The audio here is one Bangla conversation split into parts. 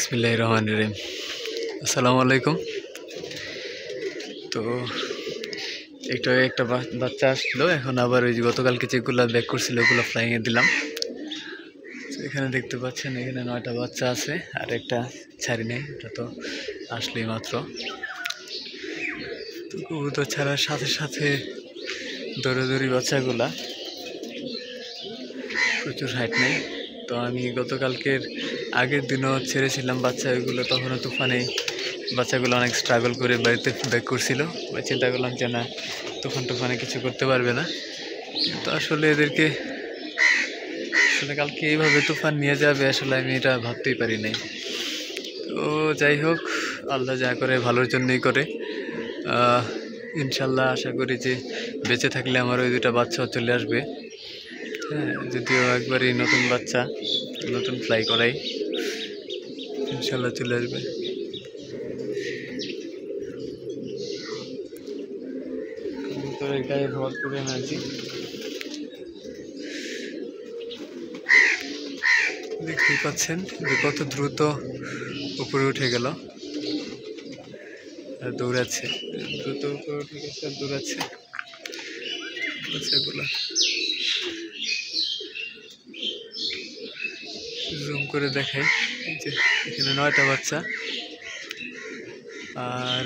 বিসমিল্লাহির রহমানির রহিম। আসসালামু আলাইকুম। তো একটা বাচ্চা আসলো, এখন আবার ওই যে গতকালকে যেগুলো ব্যাক করছিল ওগুলো ফ্লাইংয়ে দিলাম। তো এখানে দেখতে পাচ্ছেন, এখানে 9টা বাচ্চা আছে, আর একটা ছাড়ি নেই, এটা তো আসলেই মাত্র। তো কবুতর ছাড়ার সাথে সাথে দৌড়াদৌড়ি বাচ্চাগুলা প্রচুর হাইট নেই। তো আমি গতকালকের আগের দিনও ছেড়েছিলাম বাচ্চা, ওইগুলো তখনও তুফানে বাচ্চাগুলো অনেক স্ট্রাগল করে বাড়িতে ব্যাক করছিল। চিন্তা করলাম যে না, তুফানে কিছু করতে পারবে না, কিন্তু আসলে এদেরকে কালকে এইভাবে তুফান নিয়ে যাবে আসলে আমি এটা ভাবতেই পারি নাই। তো যাই হোক, আল্লাহ যা করে ভালোর জন্যই করে। ইনশাল্লাহ আশা করি যে বেঁচে থাকলে আমার ওই দুটা বাচ্চাও চলে আসবে। হ্যাঁ, যদিও একবারই নতুন বাচ্চা, নতুন ফ্লাই করাই, ইনশাল্লাহ চলে আসবে। কবুতরের গায়ে ভরপুর এনার্জি, দেখতেই পাচ্ছেন যে কত দ্রুত উপরে উঠে গেল আর দৌড়াচ্ছে, দ্রুত উপরে উঠে গেছে আর দৌড়াচ্ছে বাচ্চাগুলো। জুম করে দেখাই যে এখানে 9টা বাচ্চা, আর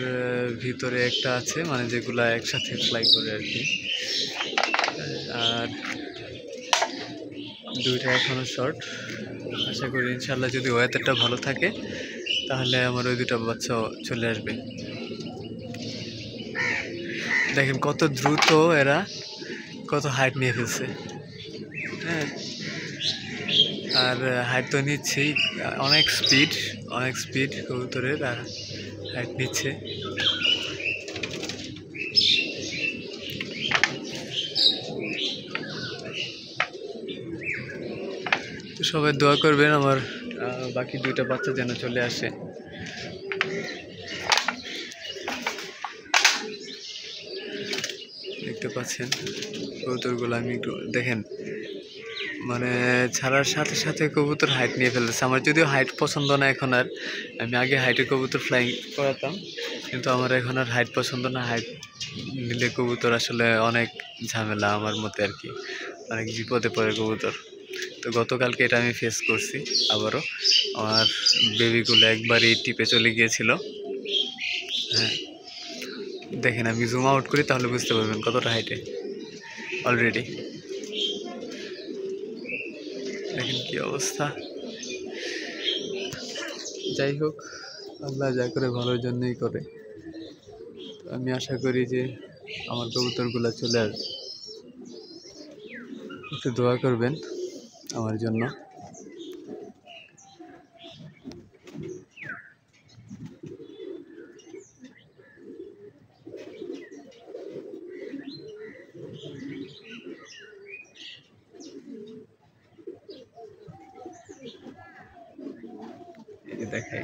ভিতরে একটা আছে, মানে যেগুলা একসাথে ফ্লাই করে আর কি, আর দুইটা এখনো শর্ট। আশা করি ইনশাল্লাহ যদি ওয়েদারটা ভালো থাকে তাহলে আমার ওই দুটা বাচ্চাও চলে আসবে। দেখেন কত দ্রুত এরা কত হাইট নিয়ে ফেলছে। হ্যাঁ, আর হাইট তো নিচ্ছেই, অনেক স্পিড কবুতরের, আর হাইট নিচ্ছে। তো সবাই দোয়া করবেন আমার বাকি দুইটা বাচ্চা যেন চলে আসে। দেখতে পাচ্ছেন কবুতরগুলো, আমি একটু দেখেন, মানে ছাড়ার সাথে সাথে কবুতর হাইট নিয়ে ফেলতেছে। আমার যদিও হাইট পছন্দ না এখন আর, আমি আগে হাইটে কবুতর ফ্লাইং করাতাম, কিন্তু আমার এখন আর হাইট পছন্দ না। হাইট নিলে কবুতর আসলে অনেক ঝামেলা আমার মতে আর কি, অনেক বিপদে পড়ে কবুতর। তো গতকালকে এটা আমি ফেস করছি আবারও, আমার বেবিগুলো একবারই টিপে চলে গিয়েছিল। হ্যাঁ, দেখেন আমি জুম আউট করি তাহলে বুঝতে পারবেন কতটা হাইটে অলরেডি। দেখেন কি অবস্থা। যাই হোক, আল্লাহ যা করে ভালোর জন্যই করে। আমি আশা করি যে আমার কবুতরগুলো চলে আসবে। একটু দোয়া করবেন আমার জন্য। এই যে দেখাই,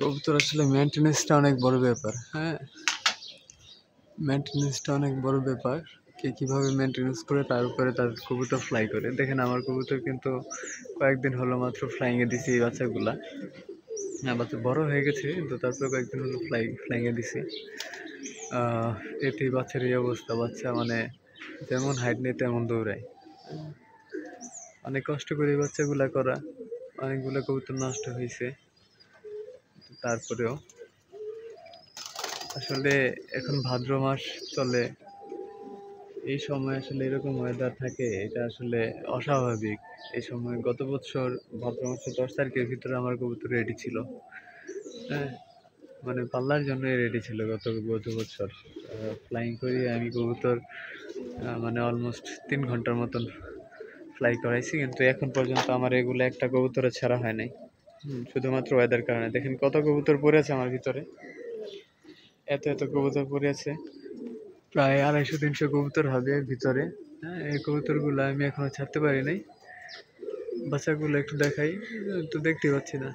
কবুতর আসলে মেনটেনেন্সটা অনেক বড় ব্যাপার। হ্যাঁ, মেনটেনেন্সটা অনেক বড় ব্যাপার। কে কীভাবে মেনটেনেন্স করে তার উপরে তার কবুতর ফ্লাই করে। দেখেন আমার কবুতর কিন্তু কয়েকদিন হলো মাত্র ফ্লাইংয়ে দিছি এই বাচ্চাগুলা। হ্যাঁ, বাচ্চা বড় হয়ে গেছে, কিন্তু তারপরে কয়েকদিন হলো ফ্লাইংয়ে দিছি। এতে বাচ্চার এই অবস্থা, বাচ্চা মানে যেমন হাইট নেই তেমন দৌড়ায়। অনেক কষ্ট করে এই বাচ্চাগুলা করা, অনেকগুলো কবুতর নষ্ট হয়েছে। তারপরেও আসলে এখন ভাদ্র মাস চলে, এই সময় আসলে এরকম ওয়েদার থাকে, এটা আসলে অস্বাভাবিক। এই সময় গত বছর ভাদ্র মাসের 10 তারিখের ভিতরে আমার কবুতর রেডি ছিল। হ্যাঁ, মানে পাল্লার জন্য রেডি ছিল গত বছর। ফ্লাইং করি আমি কবুতর মানে অলমোস্ট 3 ঘন্টার মতন ফ্লাই করাইছি, কিন্তু এখন পর্যন্ত আমার এগুলো একটা কবুতরে ছাড়া হয় নাই। শুধুমাত্র ওয়েদার কারণে। দেখেন কত কবুতর পড়ে আছে আমার ভিতরে, এত এত কবুতর পড়ে আছে, প্রায় 250-300 কবুতর হবে ভিতরে। হ্যাঁ, এই কবুতরগুলো আমি এখনো ছাড়তে পারি নাই। বাচ্চাগুলো একটু দেখাই, তো দেখতে পাচ্ছি না।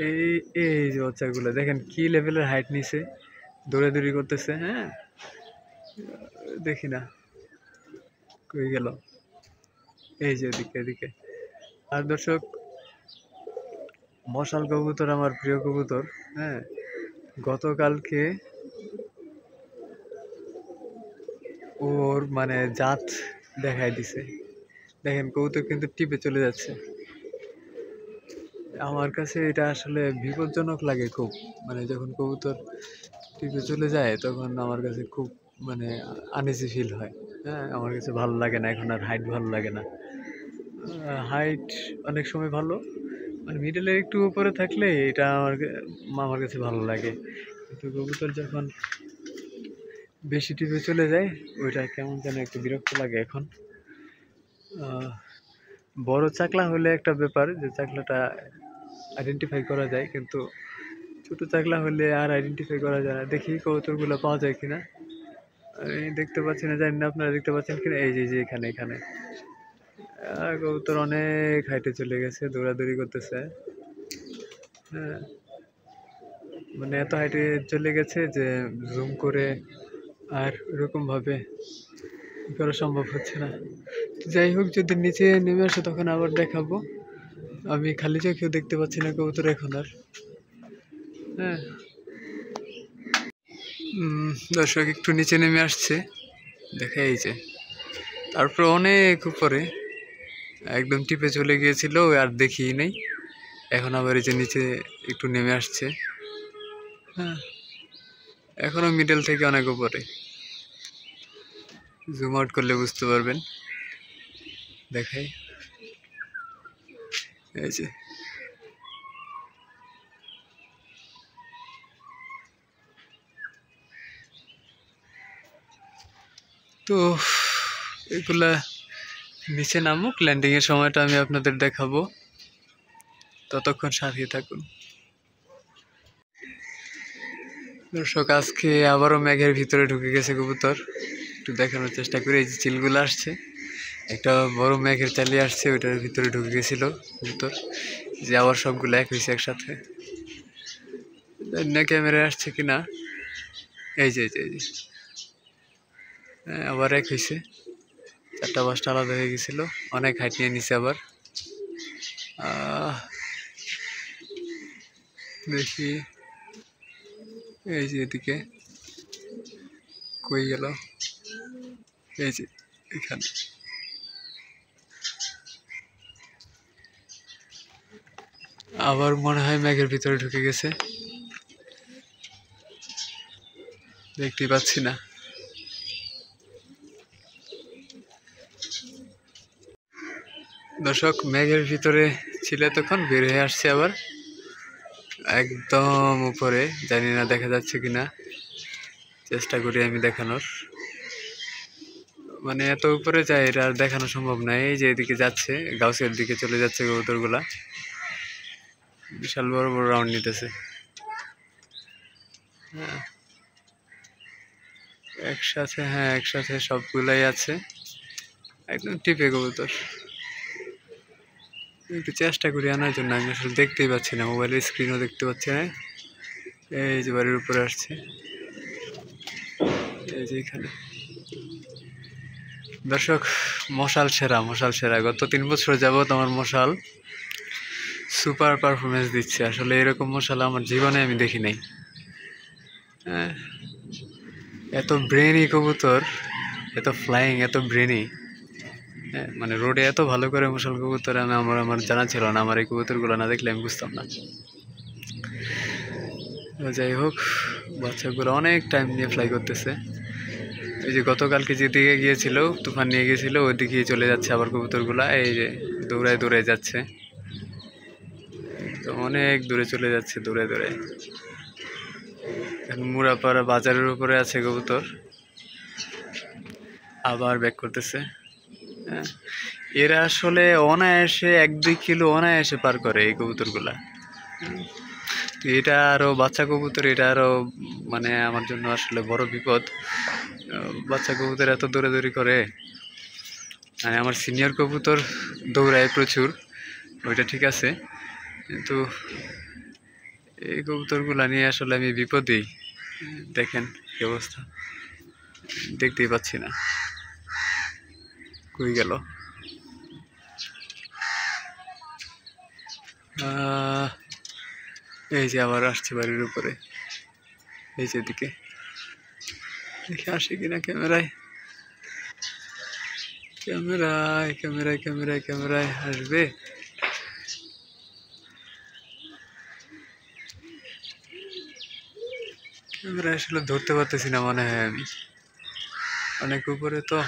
এই এই যে বাচ্চাগুলো দেখেন কি লেভেলের হাইট নিছে, দৌড়াদৌড়ি করতেছে। হ্যাঁ, দেখি না কই গেল, এই যে এদিকে এদিকে। আর দর্শক, মশাল কবুতর আমার প্রিয় কবুতর। হ্যাঁ, গতকালকে ওর মানে জাত দেখাই দিছে। দেখেন কবুতর কিন্তু টিপে চলে যাচ্ছে। আমার কাছে এটা আসলে বিপজ্জনক লাগে খুব, মানে যখন কবুতর টিপে চলে যায় তখন আমার কাছে খুব মানে আনইজি ফিল হয়। হ্যাঁ, আমার কাছে ভালো লাগে না, এখন আর হাইট ভালো লাগে না। হাইট অনেক সময় ভালো, মানে মিডলের একটু উপরে থাকলে এটা আমার কাছে ভালো লাগে, কিন্তু কবুতর যখন বেশি টিপে চলে যায় ওইটা কেমন যেন একটু বিরক্ত লাগে এখন। বড় চাকলা হলে একটা ব্যাপার, যে চাকলাটা আইডেন্টিফাই করা যায়, কিন্তু ছোট চাকলা হলে আর আইডেন্টিফাই করা যায় না। দেখি কবুতরগুলো পাওয়া যায় কিনা। আমি দেখতে পাচ্ছি না, জানি না আপনারা দেখতে পাচ্ছেন কিনা। এই যে এখানে এখানে কবুতর অনেক হাইটে চলে গেছে, দৌড়াদৌড়ি করতেছে। হ্যাঁ, মানে এত হাইটে চলে গেছে যে জুম করে আর ওরকম ভাবে করা সম্ভব হচ্ছে না। যাই হোক, যদি নিচে নেমে আসে তখন আবার দেখাবো। আমি খালি চোখেও দেখতে পাচ্ছি না কবুতর এখন আর। হ্যাঁ, দর্শক একটু নিচে নেমে আসছে, দেখা এই যে, তারপর অনেক উপরে একদম টিপে চলে গিয়েছিল, আর দেখিই নেই। এখন আবার এই যে নিচে একটু নেমে আসছে। হ্যাঁ, এখনো মিডল থেকে অনেক উপরে, জুম আউট করলে বুঝতে পারবেন। দেখাই, এই যে তো এগুলা নিচে নামুক, ল্যান্ডিং এর সময়টা আমি আপনাদের দেখাবো, ততক্ষণ সাথে থাকুন। দর্শক, আজকে আবারও মেঘের ভিতরে ঢুকে গেছে কবুতর, একটু দেখানোর চেষ্টা করি। এই যে চিলগুলো আসছে, একটা বড় মেঘের চালিয়ে আসছে, ওইটার ভিতরে ঢুকে গেছিল কবুতর। যে আবার সবগুলো এক হয়েছে একসাথে, না ক্যামেরায় আসছে কিনা। এই যে এই যে হ্যাঁ, আবার এক হয়েছে, 4টা-5টা আলাদা হয়ে গেছিল, অনেক হাইট নিয়ে নিছে আবার। দেখি, এই যে এদিকে কই গেল, এই যে এখানে। আবার মনে হয় মেঘের ভিতরে ঢুকে গেছে, দেখতেই পাচ্ছি না। দর্শক, মেঘের ভিতরে ছিল তখন, বের হয়ে আসছে আবার একদম উপরে, জানি না দেখা যাচ্ছে কিনা, চেষ্টা করি আমি দেখানোর। মানে এত উপরে যায় এটা আর দেখানো সম্ভব না। এই যে এদিকে যাচ্ছে, গাউসের দিকে চলে যাচ্ছে কবুতরগুলা, বিশাল বড় বড় রাউন্ড নিতেছে। হ্যাঁ, একসাথে সবগুলাই আছে, একদম টিপে কবুতর। একটু চেষ্টা করি আনার জন্য, আমি আসলে দেখতেই পাচ্ছি না, মোবাইলের স্ক্রিনও দেখতে পাচ্ছি না। এই যে বাড়ির উপরে আসছে, এই যে এখানে। দর্শক, মশাল সেরা, গত 3 বছর যাবত আমার মশাল সুপার পারফরমেন্স দিচ্ছে। আসলে এরকম মশাল আমার জীবনে আমি দেখি নাই। হ্যাঁ, এত ব্রেনি কবুতর, এত ফ্লাইং, এত ব্রেনি। হ্যাঁ, মানে রোডে এত ভালো করে মশাল কবুতর আমার জানা ছিল না। আমার এই কবুতরগুলো না দেখলে আমি বুঝতাম না। যাই হোক, বাচ্চাগুলো অনেক টাইম নিয়ে ফ্লাই করতেছে। এই যে গতকালকে যেদিকে গিয়েছিল, তুফান নিয়ে গিয়েছিল, ওইদিকে চলে যাচ্ছে আবার কবুতরগুলা। এই যে দৌড়ায় যাচ্ছে, তো অনেক দূরে চলে যাচ্ছে দৌড়ায়। এখন মুরাপাড়া বাজারের উপরে আছে কবুতর, আবার ব্যাক করতেছে। হ্যাঁ, এরা আসলে অনায়াসে 1-2 কিলো অনায়াসে পার করে এই কবুতরগুলা। তো এটা আরো বাচ্চা কবুতর, এটা আরো মানে আমার জন্য আসলে বড় বিপদ। বাচ্চা কবুতর এত দৌড়াদৌড়ি করে, মানে আমার সিনিয়র কবুতর দৌড়ায় প্রচুর, ওইটা ঠিক আছে, কিন্তু এই কবুতরগুলা নিয়ে আসলে আমি বিপদেই। দেখেন কি অবস্থা, দেখতেই পাচ্ছি না কই গেল। এই যে আবার আসছে বাড়ির উপরে, এই যে দিকে দেখে আসে কিনা ক্যামেরায়, ক্যামেরায় ক্যামেরায় ক্যামেরায় ক্যামেরায় আসবে। ক্যামেরা আসলে ধরতে পারতেছি না মনে হয়, আমি অনেক উপরে তো।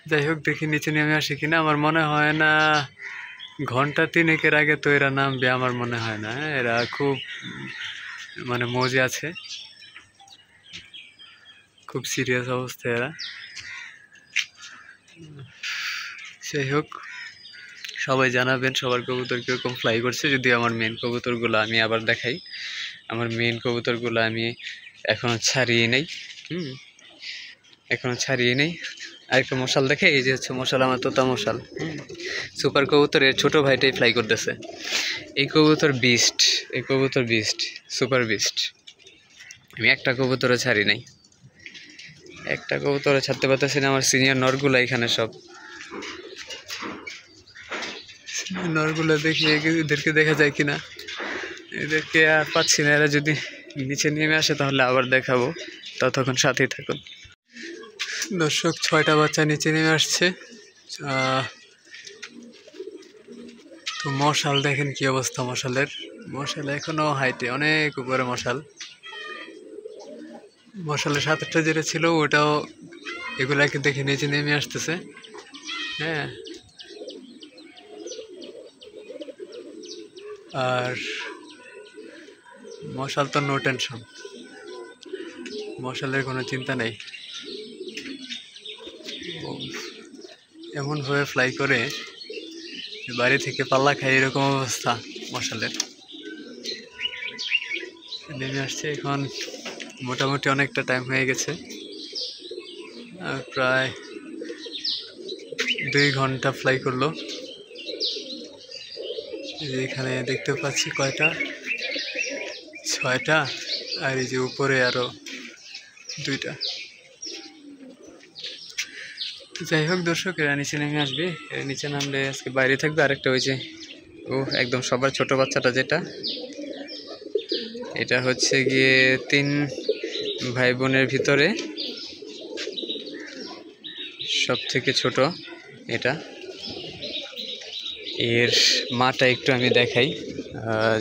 যাই হোক, দেখি নিচে নেমে আসে কিনা। আমার মনে হয় না ঘন্টা 3-এর আগে তো এরা নামবে, আমার মনে হয় না। এরা খুব মানে মজে আছে, খুব সিরিয়াস অবস্থায় এরা। যাই হোক, সবাই জানাবেন সবার কবুতর কীরকম ফ্লাই করছে। যদি আমার মেন কবুতরগুলো আমি আবার দেখাই, আমার মেন কবুতরগুলো আমি এখনো ছাড়িয়ে নেই, এখনো ছাড়িয়ে নেই। আরেকটা মশাল দেখে, এই যে হচ্ছে মশাল, আমার তোতা মশাল। সুপার কবুতরের ছোট ভাইটাই ফ্লাই করতেছে। এই কবুতর বিস্ট, এই কবুতর বিস্ট, সুপার বিস্ট। আমি একটা কবুতরও ছাড়ি নাই, একটা কবুতরও ছাড়তে পারতেছি না। আমার সিনিয়র নরগুলো এখানে সব, সিনিয়র নরগুলো দেখি এদেরকে দেখা যায় কিনা, এদেরকে আর পাচ্ছি না। এরা যদি নিচে নেমে আসে তাহলে আবার দেখাবো, ততক্ষণ সাথেই থাকুন। দর্শক, 6টা বাচ্চা নিচে নেমে আসছে। তো মশাল দেখেন কি অবস্থা মশালের, মশাল এখনো হাইটে, অনেক উপরে মশাল। মশালের 7-8টা যেটা ছিল ওটাও এগুলাকে দেখে নিচে নেমে আসতেছে। হ্যাঁ, আর মশাল তো নো টেনশন, মশালের কোনো চিন্তা নেই। এমনভাবে ফ্লাই করে বাড়ি থেকে পাল্লা খাই, এরকম অবস্থা মশালের। নেমে আসছে এখন, মোটামুটি অনেকটা টাইম হয়ে গেছে, প্রায় 2 ঘন্টা ফ্লাই করলো। এখানে দেখতে পাচ্ছি কয়টা, 6টা, আর এই যে উপরে আরো 2টা। যাই হোক দর্শক, এরা নিচে নেমে আসবে, এরা নিচে নামলে আজকে বাইরে থাকবে। আরেকটা ওই যে একদম সবার ছোট বাচ্চাটা যেটা, এটা হচ্ছে গিয়ে 3 ভাই বোনের ভিতরে সব থেকে ছোট এটা। এর মাটা একটু আমি দেখাই,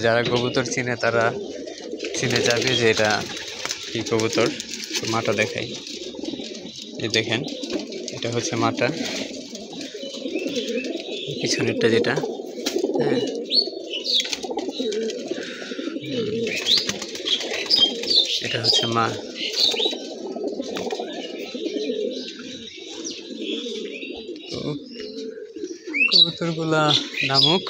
যারা কবুতর চিনে তারা চিনে যাবে যে এটা কি কবুতর। মাটা দেখাই, এই দেখেন, এটা হচ্ছে মাটা, পিছনেরটা যেটা। হ্যাঁ, এটা হচ্ছে মা। কবুতরগুলা নামুক,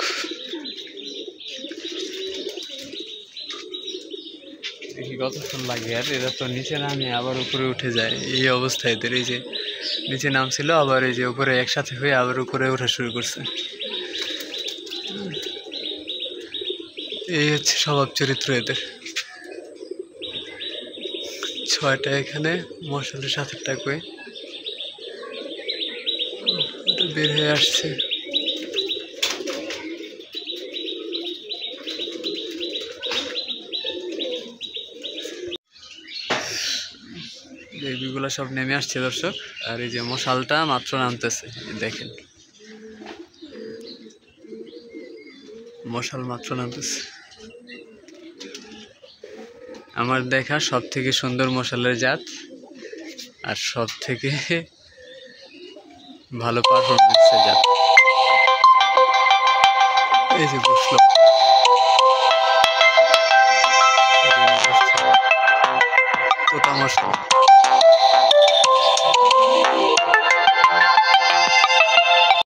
দেখি কতক্ষণ লাগে। আর এরা তো নিচে নামে আবার উপরে উঠে যায়, এই অবস্থায় এদের। এই যে নিচে নামছিল, আবার এই যে উপরে একসাথে হয়ে আবার উপরে ওঠা শুরু করছে। এই হচ্ছে স্বভাব চরিত্র এদের। 6টা এখানে, মশালের 7-টা কই বের হয়ে আসছে। বেবিগুলো সব নেমে আসছে দর্শক, আর এই যে মশালটা মাত্র নামতেছে, দেখেন মশাল মাত্র নামতেছে। আমার দেখা সব থেকে সুন্দর মশালের জাত, আর সব থেকে ভালো পারফরমেন্সের জাত। এই যে বসলো, তোতা মশা।